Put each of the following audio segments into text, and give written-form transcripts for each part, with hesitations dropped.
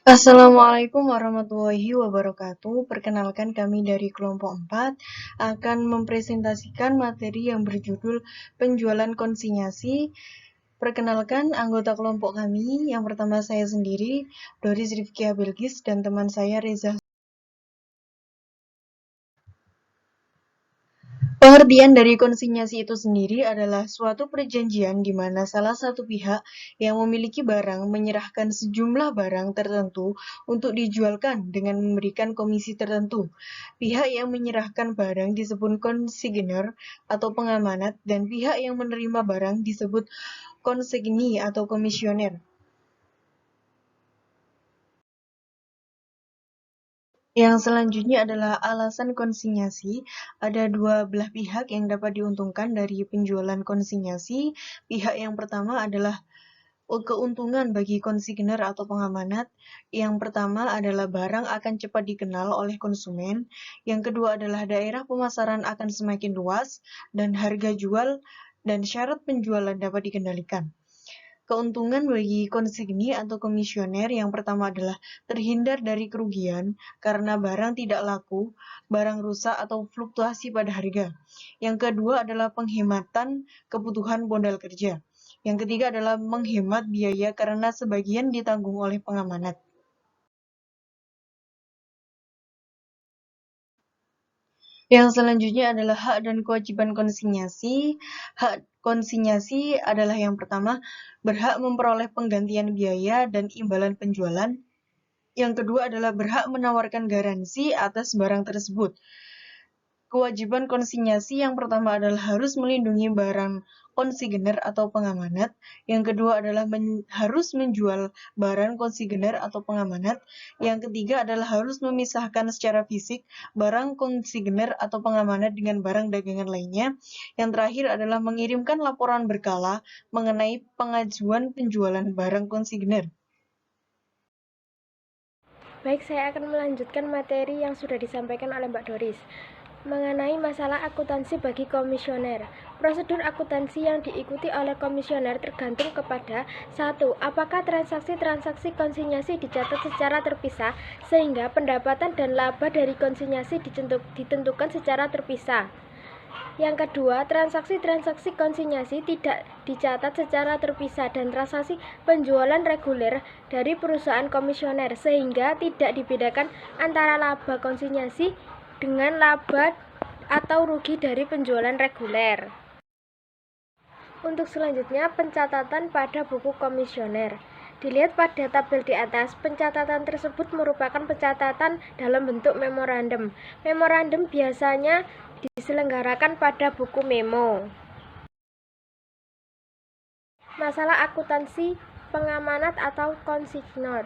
Assalamualaikum warahmatullahi wabarakatuh. Perkenalkan kami dari kelompok 4 akan mempresentasikan materi yang berjudul penjualan konsinyasi. Perkenalkan anggota kelompok kami. Yang pertama saya sendiri, Doris Rifkia Bilgis, dan teman saya Reza. Pengertian dari konsinyasi itu sendiri adalah suatu perjanjian di mana salah satu pihak yang memiliki barang menyerahkan sejumlah barang tertentu untuk dijualkan dengan memberikan komisi tertentu. Pihak yang menyerahkan barang disebut konsigner atau pengamanat, dan pihak yang menerima barang disebut konsigni atau komisioner. Yang selanjutnya adalah alasan konsinyasi. Ada dua belah pihak yang dapat diuntungkan dari penjualan konsinyasi. Pihak yang pertama adalah keuntungan bagi konsigner atau pengamanat. Yang pertama adalah barang akan cepat dikenal oleh konsumen. Yang kedua adalah daerah pemasaran akan semakin luas dan harga jual dan syarat penjualan dapat dikendalikan. Keuntungan bagi konsigni atau komisioner yang pertama adalah terhindar dari kerugian karena barang tidak laku, barang rusak, atau fluktuasi pada harga. Yang kedua adalah penghematan kebutuhan modal kerja. Yang ketiga adalah menghemat biaya karena sebagian ditanggung oleh pengamanat. Yang selanjutnya adalah hak dan kewajiban konsinyasi. Hak konsinyasi adalah yang pertama, berhak memperoleh penggantian biaya dan imbalan penjualan. Yang kedua adalah berhak menawarkan garansi atas barang tersebut. Kewajiban konsinyasi yang pertama adalah harus melindungi barang konsigner atau pengamanat. Yang kedua adalah harus menjual barang konsigner atau pengamanat. Yang ketiga adalah harus memisahkan secara fisik barang konsigner atau pengamanat dengan barang dagangan lainnya. Yang terakhir adalah mengirimkan laporan berkala mengenai pengajuan penjualan barang konsigner. Baik, saya akan melanjutkan materi yang sudah disampaikan oleh Mbak Doris mengenai masalah akuntansi bagi komisioner. Prosedur akuntansi yang diikuti oleh komisioner tergantung kepada 1. Apakah transaksi-transaksi konsinyasi dicatat secara terpisah sehingga pendapatan dan laba dari konsinyasi ditentukan secara terpisah. Yang kedua, transaksi-transaksi konsinyasi tidak dicatat secara terpisah dan transaksi penjualan reguler dari perusahaan komisioner sehingga tidak dibedakan antara laba konsinyasi dengan laba atau rugi dari penjualan reguler. Untuk selanjutnya, pencatatan pada buku komisioner. Dilihat pada tabel di atas, pencatatan tersebut merupakan pencatatan dalam bentuk memorandum. Memorandum biasanya diselenggarakan pada buku memo. Masalah akuntansi pengamanat atau konsignor.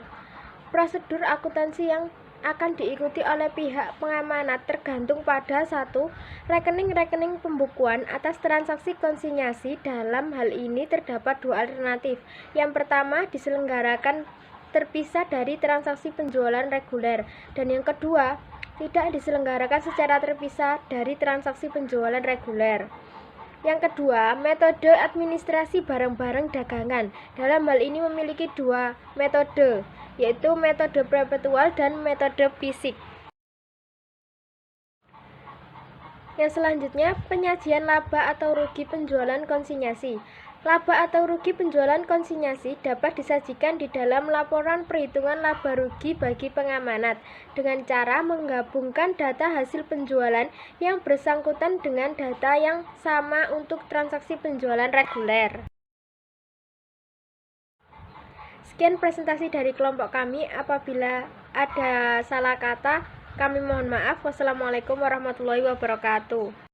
Prosedur akuntansi yang akan diikuti oleh pihak pengamanat tergantung pada 1. Rekening-rekening pembukuan atas transaksi konsinyasi. Dalam hal ini terdapat dua alternatif. Yang pertama diselenggarakan terpisah dari transaksi penjualan reguler, dan yang kedua tidak diselenggarakan secara terpisah dari transaksi penjualan reguler. Yang kedua, metode administrasi barang-barang dagangan. Dalam hal ini memiliki dua metode, yaitu metode perpetual dan metode fisik. Yang selanjutnya, penyajian laba atau rugi penjualan konsinyasi. Laba atau rugi penjualan konsinyasi dapat disajikan di dalam laporan perhitungan laba rugi bagi pengamanat dengan cara menggabungkan data hasil penjualan yang bersangkutan dengan data yang sama untuk transaksi penjualan reguler. Sekian presentasi dari kelompok kami. Apabila ada salah kata, kami mohon maaf. Wassalamualaikum warahmatullahi wabarakatuh.